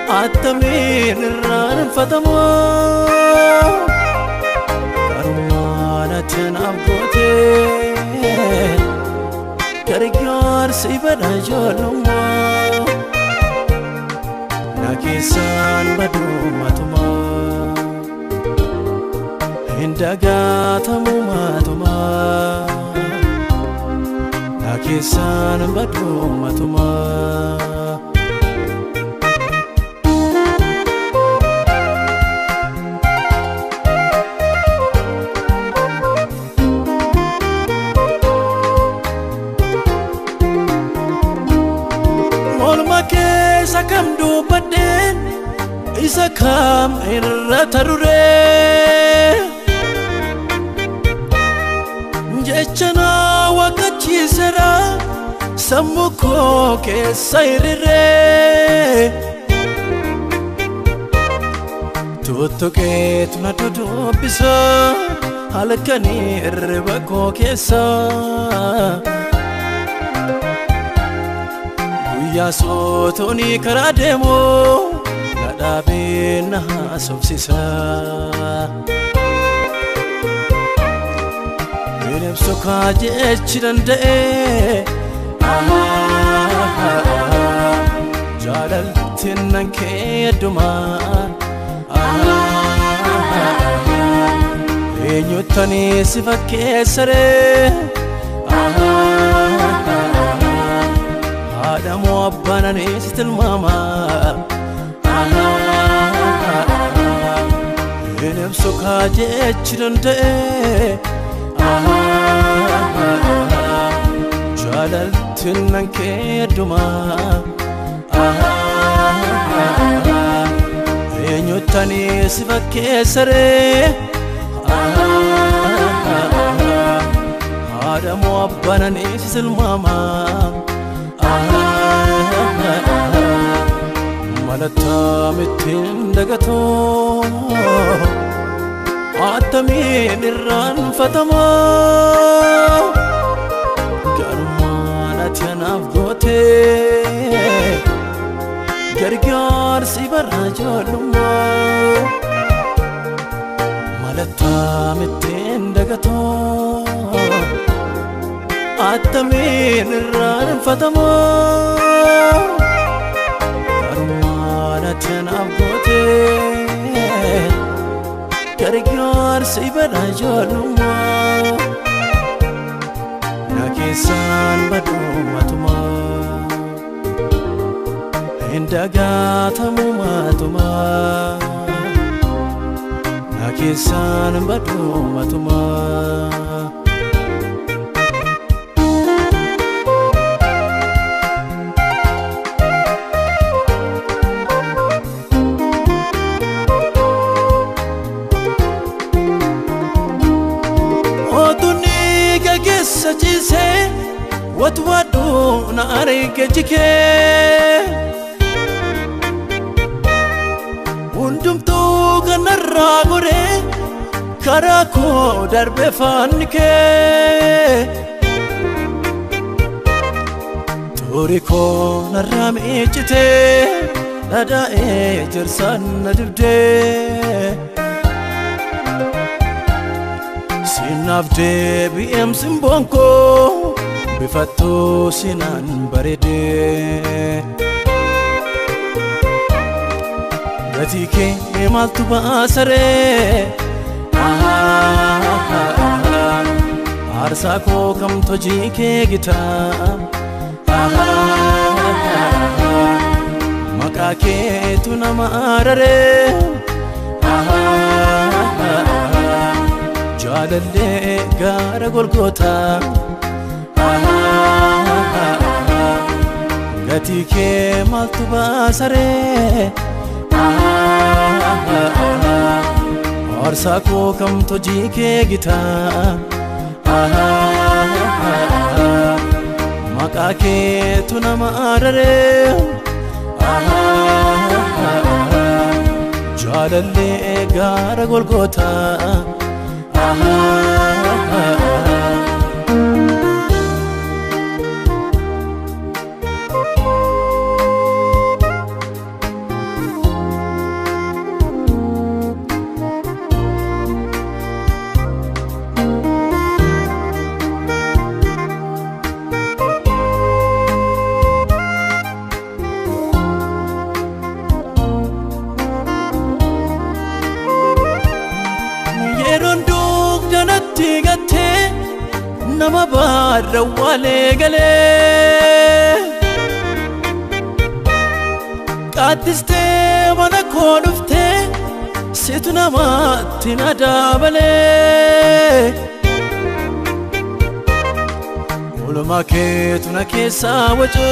Atamin ran fatamo Karwana tenab gote Karigyar sibara joluma Nakisan badu matuma Hindaga tamu matuma Nakisan badu matuma Sakam do paden isakam irratarure jechana wakati sera samuko ke sairire tutto ke tunatudo bisa halakani rebako kesa Ya sotoni karademo nadabena sobsisa Benem sokaje chirande Jalal tinanke duma Enyutani sifake sare Adamu abbana nesitil mama Benem sokaje chirande Jalal tinanke duma Enyutani sifake sare Adamu abbana nesitil mama Malata mitin dagato Atamin irran fatama Garmana tianaf gote Gargyar sibara joluma Malata mitin dagato Atamin irran fatama Karwana tenab gote Karigyar sibara joluma Nakisan badu matuma Hindaga tamu matuma Nakisan badu matuma Sajise wat wadu na arike jike undum tu ganarra gore karako darbe fanike turiko narame chite nada e jirsan nadibde Sinavde biem simbonko bifatto sinan barede Gatike maltu basare Arsa ko kam tojike gita Makake tunamarare Jalalle gara golgota Gatike maltu basare Arsa ko kam tojike gita Makake tunamarare Jalalle gara golgota barra wale gale Qaatiste mana kodufte situ namatti nadabale Ulama keetu na keessa wajo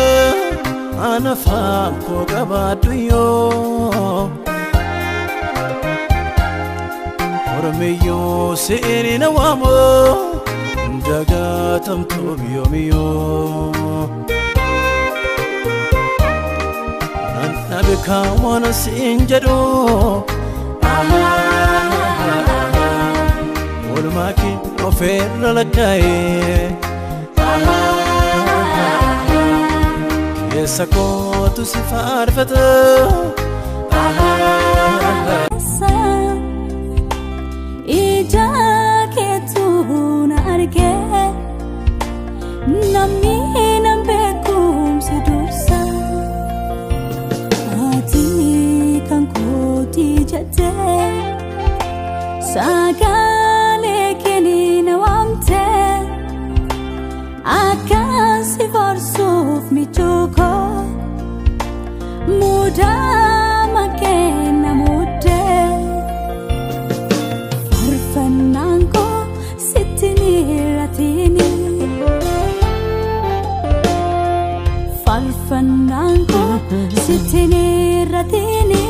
ana faam ko gabaadhu yoo Oromiyyo seeni na waamo dagaatamtu biyoomiyo Nabika wana sinjado Ulama ki ofeerra laggaye Yesa kootu si faarfata Ija keetu na arge Namni nam beekumsi dursa Ati kan kooti jette Sagalee keeni na waamte Akkan si farsuuf michuuko Mudama kenna mudde Farfannaan koo sitti ni ratini Farfannaan koo sitti ni ratini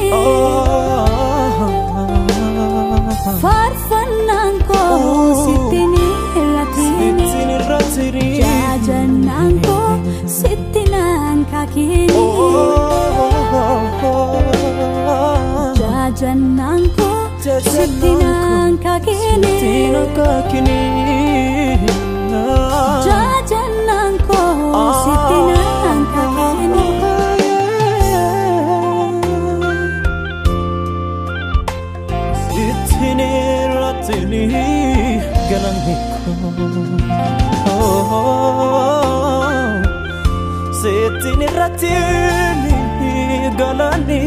Farfannaan koo sitti ni ratini Jajannaan koo sitti naan kakini Jajannaan koo sitti naan kakini Jajannaan koo sitti naan kakini Sitti ni ratini galanni Sitti ni ratini galanni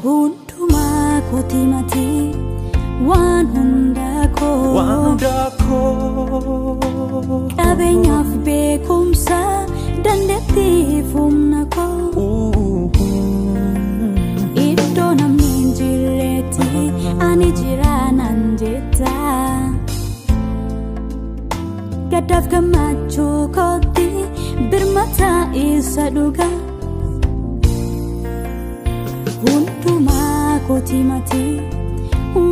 Hundumaa kooti mati waan hunda koo Qabeenyaaf beekumsa dandeettiif humna koo Iddoo namni hin jirretti ani jira nan jetta Gaddaaf gammachuu kooti birmata isa dhuga Hundumaa kooti mati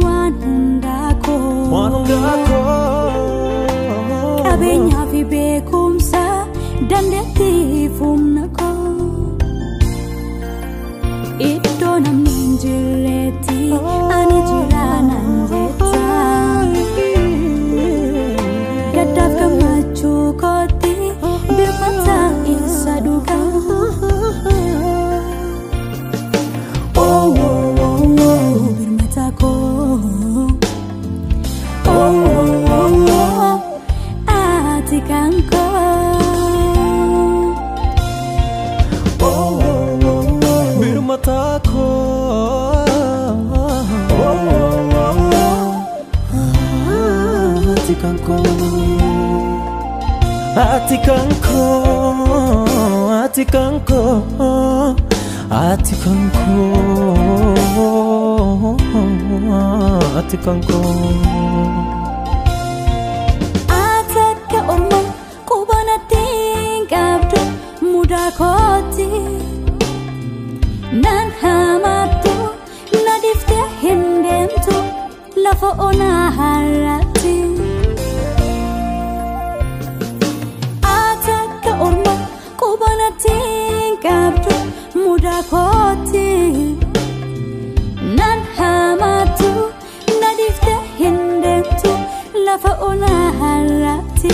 waan hunda koo Qabeenyaaf beekumsa dandeettiif humna koo Iddoo namni hin jirretti ani jira nan jetta Gaddaaf gammachuu kooti birmata isa dhuga birmata koo ati kan koo birmata koo ati kan koo ati kan koo ati kan koo ati kan koo ati kan koo Atakka orma qubanatti qabdu muda kooti Nan hamatu nadifte hindemtu lafa onaa harratti Atakka orma qubanatti qabdu muda kooti Nan hamatu nadifte hindemtu lafa onaa harratti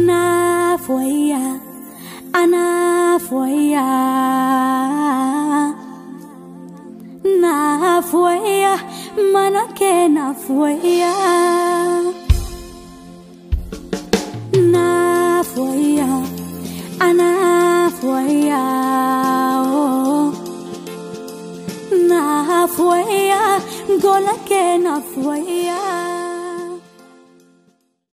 Naaf wayyaa anaaf wayyaa Naaf wayyaa mana kee naaf wayyaa Naaf wayyaa anaaf wayyaa Naaf naaf wayyaa gola kee naaf wayyaa.